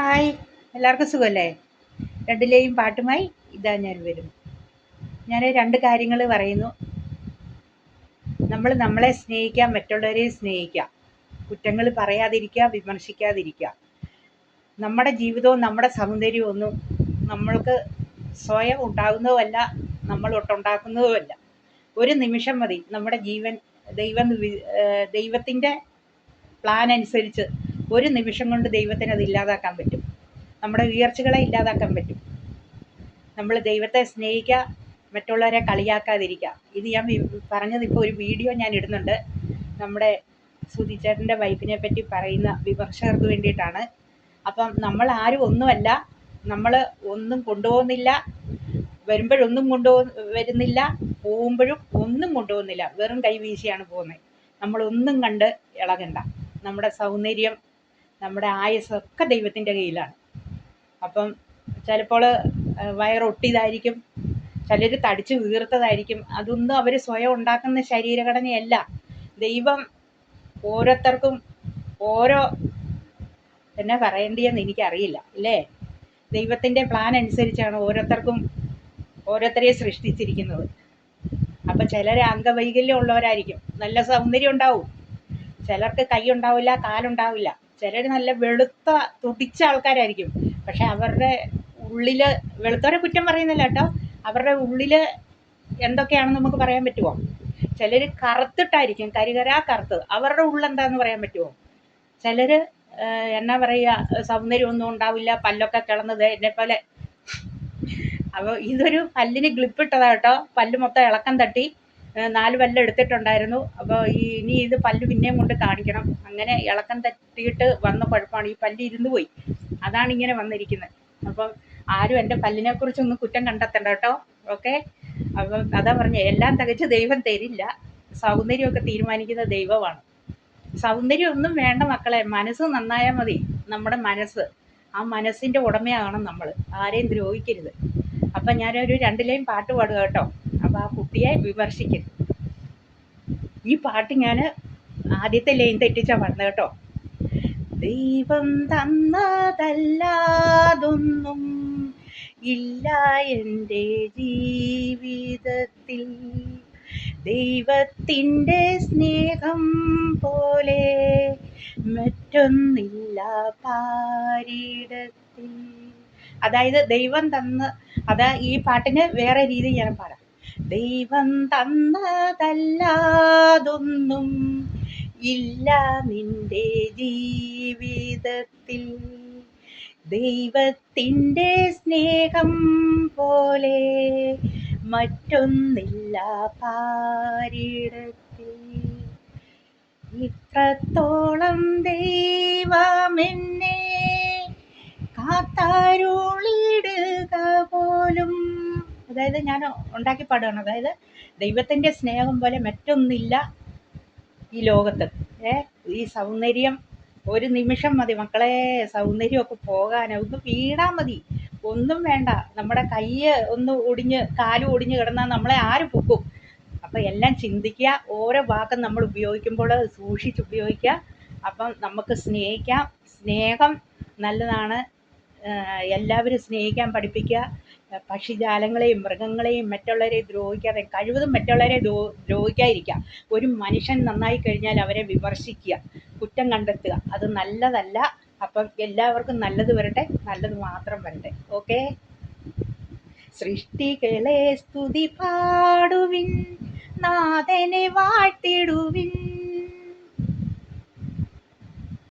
Hi, എല്ലാവർക്കും സുഖമല്ലേ? രണ്ടിലെയും പാട്ടുമായി ഇതാ ഞാൻ വരുന്നു. ഞാൻ രണ്ട് കാര്യങ്ങൾ പറയുന്നു. നമ്മൾ നമ്മളെ സ്നേഹിക്കുക, മറ്റുള്ളവരെ സ്നേഹിക്കുക, കുറ്റങ്ങൾ പറയാതിരിക്കുക, വിമർശിക്കാതിരിക്കുക. നമ്മുടെ ജീവിതവും നമ്മുടെ സൗന്ദര്യവും ഒന്നും നമ്മൾക്ക് സ്വയം ഉണ്ടാകുന്നതുമല്ല, നമ്മൾ ഒട്ടുണ്ടാക്കുന്നതുമല്ല. ഒരു നിമിഷം മതി നമ്മുടെ ജീവൻ ദൈവത്തിൻ്റെ പ്ലാൻ അനുസരിച്ച് ഒരു നിമിഷം കൊണ്ട് ദൈവത്തിന് അത് ഇല്ലാതാക്കാൻ പറ്റും. നമ്മുടെ ഉയർച്ചകളെ ഇല്ലാതാക്കാൻ പറ്റും. നമ്മൾ ദൈവത്തെ സ്നേഹിക്കുക, മറ്റുള്ളവരെ കളിയാക്കാതിരിക്കുക. ഇത് ഞാൻ പറഞ്ഞത് ഇപ്പോൾ ഒരു വീഡിയോ ഞാൻ ഇടുന്നുണ്ട്. നമ്മുടെ സുധിച്ചേട്ടൻ്റെ വൈഫിനെ പറ്റി പറയുന്ന വിമർശകർക്ക് വേണ്ടിയിട്ടാണ്. അപ്പം നമ്മൾ ആരും ഒന്നുമല്ല, നമ്മൾ ഒന്നും കൊണ്ടുപോകുന്നില്ല, വരുമ്പോഴൊന്നും വരുന്നില്ല, പോകുമ്പോഴും ഒന്നും കൊണ്ടുപോകുന്നില്ല, വെറും കൈവീശിയാണ് പോകുന്നത്. നമ്മളൊന്നും കണ്ട് ഇളകണ്ട. നമ്മുടെ സൗന്ദര്യം, നമ്മുടെ ആയുസ്സൊക്കെ ദൈവത്തിൻ്റെ കയ്യിലാണ്. അപ്പം ചിലപ്പോൾ വയറൊട്ടിയതായിരിക്കും, ചിലർ തടിച്ച് വീർത്തതായിരിക്കും. അതൊന്നും അവർ സ്വയം ഉണ്ടാക്കുന്ന ശരീരഘടനയല്ല. ദൈവം ഓരോരുത്തർക്കും ഓരോ എന്നാ പറയേണ്ടിയെന്ന് എനിക്കറിയില്ല, അല്ലേ? ദൈവത്തിൻ്റെ പ്ലാൻ അനുസരിച്ചാണ് ഓരോരുത്തരെയും സൃഷ്ടിച്ചിരിക്കുന്നത്. അപ്പം ചിലർ അംഗവൈകല്യം ഉള്ളവരായിരിക്കും, നല്ല സൗന്ദര്യം ഉണ്ടാവും. ചിലർക്ക് കൈ ഉണ്ടാവില്ല, കാലുണ്ടാവില്ല. ചിലർ നല്ല വെളുത്ത തുടിച്ച ആൾക്കാരായിരിക്കും. പക്ഷെ അവരുടെ ഉള്ളിൽ, വെളുത്തവരെ കുറ്റം പറയുന്നില്ല കേട്ടോ, അവരുടെ ഉള്ളിൽ എന്തൊക്കെയാണെന്ന് നമുക്ക് പറയാൻ പറ്റുമോ? ചിലർ കറുത്തിട്ടായിരിക്കും, കരികരാ കറുത്ത്, അവരുടെ ഉള്ളെന്താന്ന് പറയാൻ പറ്റുമോ? ചിലർ എന്നാ പറയുക, സൗന്ദര്യമൊന്നും ഉണ്ടാവില്ല, പല്ലൊക്കെ കിളന്നത് എന്നെപ്പോലെ. അപ്പോൾ ഇതൊരു പല്ലിന് ഗ്ലിപ്പിട്ടതാ കേട്ടോ. പല്ല് മൊത്തം ഇളക്കം തട്ടി, 4 പല്ല് എടുത്തിട്ടുണ്ടായിരുന്നു. അപ്പോൾ ഇനി ഇത് പല്ല് പിന്നെയും കൊണ്ട് കാണിക്കണം. അങ്ങനെ ഇളക്കം തട്ടിയിട്ട് വന്ന കുഴപ്പമാണ്, ഈ പല്ല് ഇരുന്ന് പോയി, അതാണ് ഇങ്ങനെ വന്നിരിക്കുന്നത്. അപ്പം ആരും എൻ്റെ പല്ലിനെ കുറിച്ചൊന്നും കുറ്റം കണ്ടെത്തണ്ട കേട്ടോ, ഓക്കെ? അപ്പം അതാ പറഞ്ഞത്, എല്ലാം തികച്ച് ദൈവം തരില്ല. സൗന്ദര്യമൊക്കെ തീരുമാനിക്കുന്ന ദൈവമാണ്. സൗന്ദര്യം ഒന്നും വേണ്ട മക്കളെ, മനസ്സ് നന്നായാൽ മതി. നമ്മുടെ മനസ്സ്, ആ മനസ്സിൻ്റെ ഉടമയാകണം നമ്മൾ, ആരെയും ദ്രോഹിക്കരുത്. അപ്പം ഞാനൊരു 2 ലൈൻ പാട്ട് പാടുക കേട്ടോ. അപ്പോൾ ആ കുട്ടിയെ വിമർശിക്കരുത്. ഈ പാട്ട് ഞാൻ ആദ്യത്തെ ലൈൻ തെറ്റിച്ചാ പാടുന്നത് കേട്ടോ. ദൈവം തന്നതല്ലാതൊന്നും ഇല്ല എൻ്റെ ജീവിതത്തിൽ, ദൈവത്തിൻ്റെ സ്നേഹം പോലെ മറ്റൊന്നില്ല പാരിടത്തിൽ. അതായത് ദൈവം അതാ ഈ പാട്ടിന് വേറെ രീതി ഞാൻ പാടാം. ദൈവം തന്നതല്ലാതൊന്നും ഇല്ല നിന്റെ ജീവിതത്തിൽ, ദൈവത്തിൻ്റെ സ്നേഹം പോലെ മറ്റൊന്നില്ല പാരിടത്തിൽ. ഇത്രത്തോളം ദൈവമെന്നെ കാത്തരുളിടുക പോലും. അതായത് ഞാൻ ഉണ്ടാക്കി പാടുകയാണ്. അതായത് ദൈവത്തിൻ്റെ സ്നേഹം പോലെ മറ്റൊന്നില്ല ഈ ലോകത്ത്. ഈ സൗന്ദര്യം ഒരു നിമിഷം മതി മക്കളെ, സൗന്ദര്യമൊക്കെ പോകാൻ. ഒന്ന് വീണാൽ മതി, ഒന്നും വേണ്ട. നമ്മുടെ കൈ ഒന്ന് ഒടിഞ്ഞ്, കാല് ഒടിഞ്ഞ് കിടന്നാൽ നമ്മളെ ആര് പൊക്കും? അപ്പം എല്ലാം ചിന്തിക്കുക, ഓരോ വാക്കും നമ്മൾ ഉപയോഗിക്കുമ്പോൾ സൂക്ഷിച്ച് ഉപയോഗിക്കുക. അപ്പം നമുക്ക് സ്നേഹിക്കാം. സ്നേഹം നല്ലതാണ്. എല്ലാവരും സ്നേഹിക്കാൻ പഠിപ്പിക്കുക. പക്ഷിജാലങ്ങളെയും മൃഗങ്ങളെയും മറ്റുള്ളവരെ ദ്രോഹിക്കാതെ, കഴിവതും മറ്റുള്ളവരെ ദ്രോഹിക്കാതിരിക്കുക. ഒരു മനുഷ്യൻ നന്നായി കഴിഞ്ഞാൽ അവരെ വിമർശിക്കുക, കുറ്റം കണ്ടെത്തുക, അത് നല്ലതല്ല. അപ്പം എല്ലാവർക്കും നല്ലത് വരട്ടെ, നല്ലത് മാത്രം വരട്ടെ, ഓക്കെ? സൃഷ്ടികളെ സ്തുതി പാടുവിൻ, നാഥനെ വാഴ്ത്തിടുവിൻ,